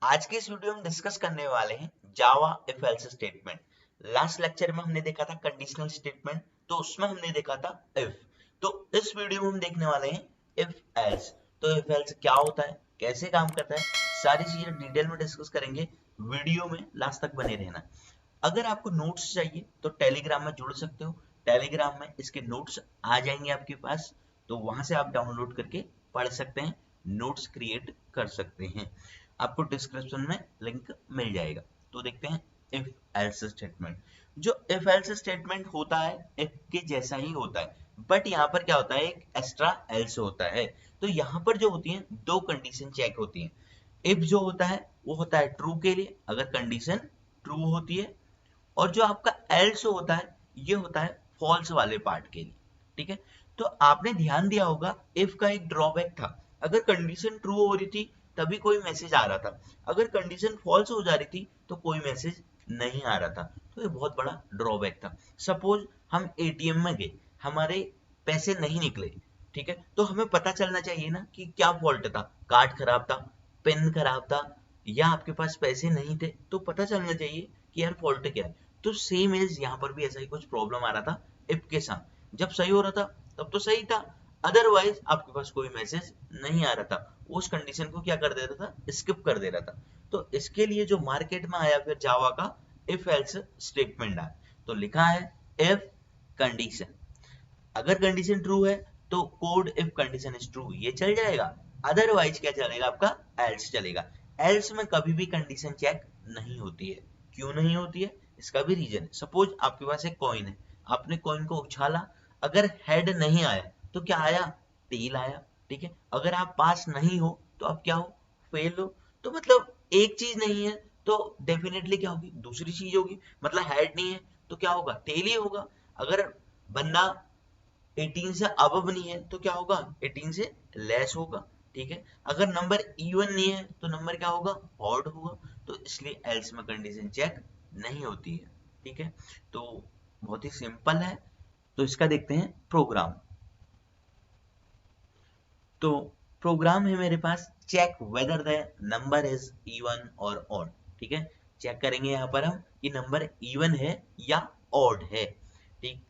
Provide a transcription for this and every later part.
आज के इस वीडियो में डिस्कस करने वाले हैं Java if else statement. Last lecture में हमने देखा था कंडीशनल स्टेटमेंट, तो उसमें हमने देखा था इफ। तो इस वीडियो में हम देखने वाले हैं इफ एल्स। तो इफ एल्स क्या होता है, कैसे काम करता है, सारी चीजें डिटेल में डिस्कस करेंगे। वीडियो में लास्ट तक बने रहना। अगर आपको नोट्स चाहिए तो टेलीग्राम में जुड़ सकते हो। टेलीग्राम में इसके नोट्स आ जाएंगे आपके पास, तो वहां से आप डाउनलोड करके पढ़ सकते हैं, नोट्स क्रिएट कर सकते हैं। आपको डिस्क्रिप्शन में लिंक मिल जाएगा। तो देखते हैं इफ एल्स स्टेटमेंट। जो इफ एल्स स्टेटमेंट होता है इफ के जैसा ही होता है, बट यहाँ पर क्या होता है, एक एक्स्ट्रा एल्स होता है। तो यहाँ पर जो होती है दो कंडीशन चेक होती है। इफ जो होता है वो होता है ट्रू के लिए, अगर कंडीशन ट्रू होती है, और जो आपका एल्स होता है ये होता है फॉल्स वाले पार्ट के लिए। ठीक है, तो आपने ध्यान दिया होगा इफ का एक ड्रॉबैक था, अगर कंडीशन ट्रू हो रही थी तभी कोई मैसेज आ रहा था, अगर कंडीशन फॉल्स हो जा रही थी तो कोई मैसेज नहीं आ रहा था। तो ये बहुत बड़ा ड्रॉबैक था। सपोज हम एटीएम में गए, हमारे पैसे नहीं निकले, ठीक है, तो हमें पता चलना चाहिए ना कि क्या फॉल्ट था, कार्ड खराब था, पिन खराब था, या आपके पास पैसे नहीं थे, तो पता चलना चाहिए कि यार फॉल्ट क्या है। तो सेम एज यहाँ पर भी ऐसा ही कुछ प्रॉब्लम आ रहा था इफ के साथ। जब सही हो रहा था तब तो सही था, अदरवाइज आपके पास कोई मैसेज नहीं आ रहा था, उस कंडीशन को क्या कर देता था, स्किप कर दे रहा था। तो इसके लिए जो मार्केट में आया फिर जावा का इफ एल्स स्टेटमेंट आया, तो लिखा है इफ कंडीशन, अगर कंडीशन ट्रू है तो code if condition is true ये चल जाएगा, अदरवाइज क्या चलेगा, आपका एल्स चलेगा। एल्स में कभी भी कंडीशन चेक नहीं होती है। क्यों नहीं होती है, इसका भी रीजन है। सपोज आपके पास एक कॉइन है, आपने कॉइन को उछाला, अगर हेड नहीं आया तो क्या आया, टेल आया। ठीक है, अगर आप पास नहीं हो तो आप क्या हो, फेल हो। तो मतलब एक चीज नहीं है तो डेफिनेटली क्या होगी, दूसरी चीज होगी। मतलब हेड नहीं है तो क्या होगा, टेल ही होगा। अगर बंदा 18 से अबव नहीं है तो क्या होगा, 18 से लेस होगा। ठीक है, अगर नंबर इवन नहीं है तो नंबर क्या होगा, ऑड होगा। तो इसलिए एल्स में कंडीशन चेक नहीं होती है। ठीक है, तो बहुत ही सिंपल है। तो इसका देखते हैं प्रोग्राम। तो प्रोग्राम है मेरे पास, check whether the number is even और ऑड। ठीक है, चेक करेंगे यहाँ पर हम कि नंबर इवन है या ऑड है। ठीक,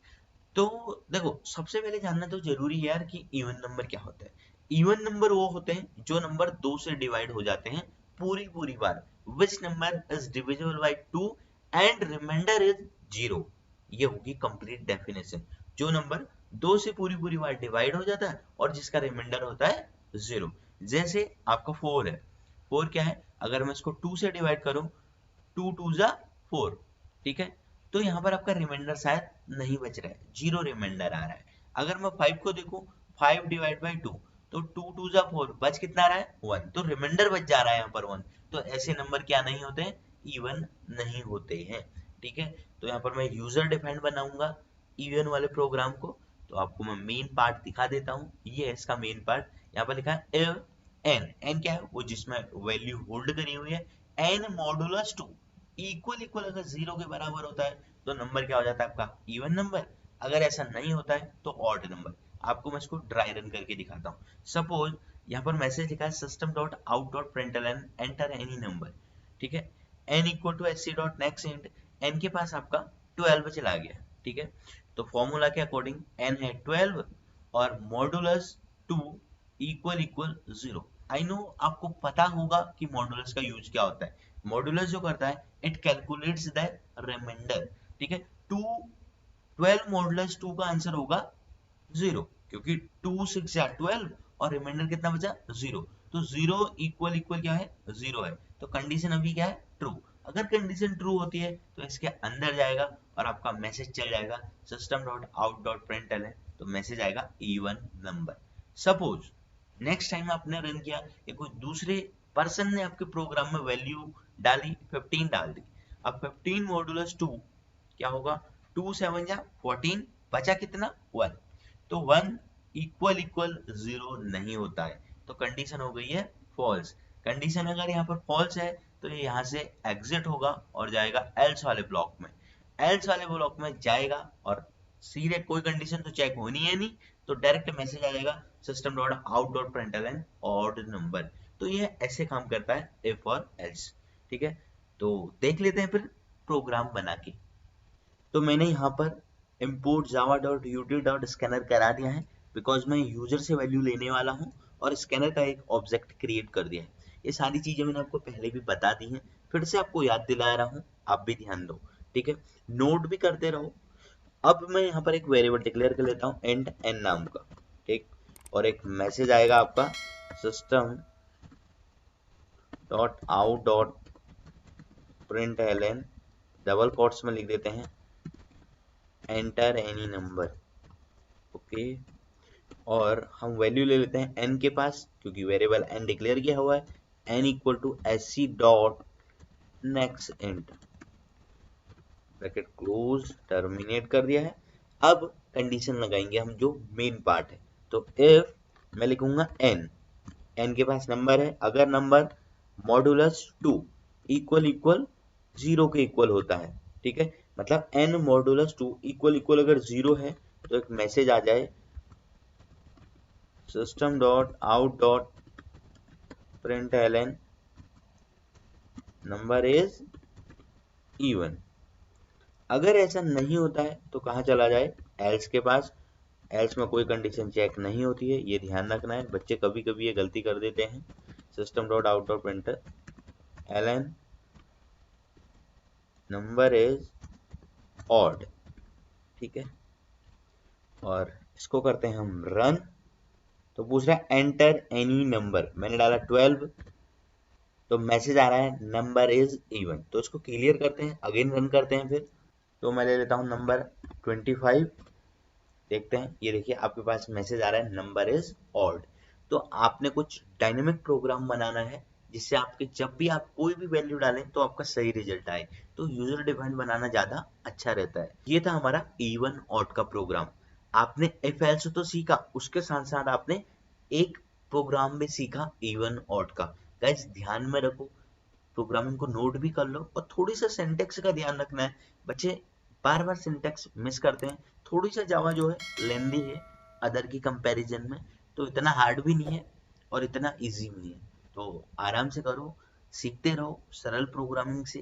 तो देखो सबसे पहले जानना तो जरूरी है यार कि इवन नंबर क्या होता है। इवन नंबर वो होते हैं जो नंबर दो से डिवाइड हो जाते हैं पूरी पूरी बार। Which number is divisible by two and remainder is zero, ये होगी कंप्लीट डेफिनेशन। जो नंबर दो से पूरी पूरी बार डिवाइड हो जाता है और जिसका रिमाइंडर होता है जीरो। जैसे आपका फोर है, फोर क्या है, अगर मैं इसको टू से डिवाइड करूं, टू टू जा फोर। ठीक है, तो यहाँ पर आपका रिमाइंडर शायद नहीं बच रहा है, जीरो रिमाइंडर आ रहा है। अगर मैं फाइव को देखूं, फाइव डिवाइड बाई टू, तो टू टू जा फोर, बच कितना रहा है, वन, तो रिमाइंडर बच जा रहा है यहाँ पर वन। तो ऐसे नंबर क्या नहीं होते हैं, इवन नहीं होते हैं। ठीक है, तो यहाँ पर मैं यूजर डिफाइंड बनाऊंगा इवन वाले प्रोग्राम को। तो आपको मैं मेन पार्ट दिखा देता हूँ, ये है इसका मेन पार्ट। यहाँ पर लिखा है एन, एन क्या है, वो जिसमें वैल्यू होल्ड करी हुई है, n modulus two, equal equal अगर जीरो के बराबर होता है तो नंबर क्या हो जाता है आपका, इवन नंबर। अगर ऐसा नहीं होता है तो ऑड नंबर। आपको मैं इसको ड्राई रन करके दिखाता हूँ। सपोज यहाँ पर मैसेज लिखा है system dot out dot println enter any number. ठीक है, n equal to s c dot next int, n के पास आपका 12 चला गया। ठीक है, तो फॉर्मूला के अकॉर्डिंग एन है 12 और modulus two equal equal zero. I know आपको पता होगा कि मॉडुलस का यूज क्या होता है। मॉडुलस जो करता है, इट कैलकुलेट्स द रिमाइंडर। ठीक है, टू 12 मॉडुलस टू का आंसर होगा जीरो, क्योंकि टू सिक्स या 12 और रिमाइंडर कितना बचा, जीरो। तो जीरो इक्वल इक्वल क्या है, जीरो है। तो कंडीशन अभी क्या है, ट्रू। अगर कंडीशन ट्रू होती है तो इसके अंदर जाएगा और आपका मैसेज चल जाएगा system dot out dot println, तो मैसेज आएगा even number. Suppose next time आपने रन किया या कोई दूसरे पर्सन ने आपके प्रोग्राम में वैल्यू डाली, 15 डाल दी। अब 15 मॉडुलस टू क्या होगा, टू सेवन जा 14, बचा कितना, वन। तो वन इक्वल इक्वल जीरो नहीं होता है, तो कंडीशन हो गई है फॉल्स। कंडीशन अगर यहाँ पर फॉल्स है तो ये यहाँ से एग्जिट होगा और जाएगा एल्स वाले ब्लॉक में। एल्स वाले ब्लॉक में जाएगा और सीधे कोई कंडीशन तो चेक होनी है नहीं, तो डायरेक्ट मैसेज आ जाएगा system dot out dot println odd number. तो ये ऐसे काम करता है इफ और एल्स। ठीक है, तो देख लेते हैं फिर प्रोग्राम बना के। तो मैंने यहाँ पर import java.util.scanner करा दिया है, बिकॉज मैं यूजर से वैल्यू लेने वाला हूँ और स्कैनर का एक ऑब्जेक्ट क्रिएट कर दिया है। ये सारी चीजें मैंने आपको पहले भी बता दी हैं, फिर से आपको याद दिला रहा हूँ, आप भी ध्यान दो। ठीक है, नोट भी करते रहो। अब मैं यहाँ पर एक वेरिएबल डिक्लेयर कर लेता हूँ एंड एन नाम का। ठीक, और एक मैसेज आएगा आपका system dot out dot println, double quotes में लिख देते हैं एंटर एनी नंबर। ओके, और हम वैल्यू ले लेते हैं n के पास, क्योंकि वेरिएबल n डिक्लेयर किया हुआ है, n equal to sc dot next int, bracket close, terminate कर दिया है। अब कंडीशन लगाएंगे हम, जो मेन पार्ट है। तो इफ मैं लिखूंगा n के पास नंबर है, अगर नंबर मॉडुलस 2 इक्वल इक्वल 0 के इक्वल होता है। ठीक है, मतलब n मॉडुलस 2 इक्वल इक्वल अगर 0 है तो एक मैसेज आ जाए system dot out dot println number is even. अगर ऐसा नहीं होता है तो कहाँ चला जाए, एल्स के पास। एल्स में कोई कंडीशन चेक नहीं होती है, ये ध्यान रखना है, बच्चे कभी कभी ये गलती कर देते हैं। system dot out dot println number is odd. ठीक है, और इसको करते हैं हम रन। तो पूछ रहा है एंटर एनी नंबर, मैंने डाला 12, तो मैसेज आ रहा है नंबर इज इवन। तो इसको क्लियर करते हैं, अगेन रन करते हैं फिर। तो मैं ले लेता हूँ नंबर 25, देखते हैं, ये देखिए आपके पास मैसेज आ रहा है नंबर इज ऑड। तो आपने कुछ डायनेमिक प्रोग्राम बनाना है, जिससे आपके जब भी आप कोई भी वैल्यू डालें तो आपका सही रिजल्ट आए। तो यूजर डिफाइंड बनाना ज्यादा अच्छा रहता है। ये था हमारा इवन ऑड का प्रोग्राम। आपने इफ एल्स तो सीखा, उसके साथ साथ आपने एक प्रोग्राम में सीखा इवन ऑड का। गाइस ध्यान में रखो, प्रोग्रामिंग को नोट भी कर लो, और थोड़ी सा सिंटेक्स का ध्यान रखना है। बच्चे बार बार सिंटेक्स मिस करते हैं। थोड़ी सा जावा जो है लेंदी है अदर की कंपैरिजन में, तो इतना हार्ड भी नहीं है और इतना इजी भी नहीं है। तो आराम से करो, सीखते रहो सरल प्रोग्रामिंग से।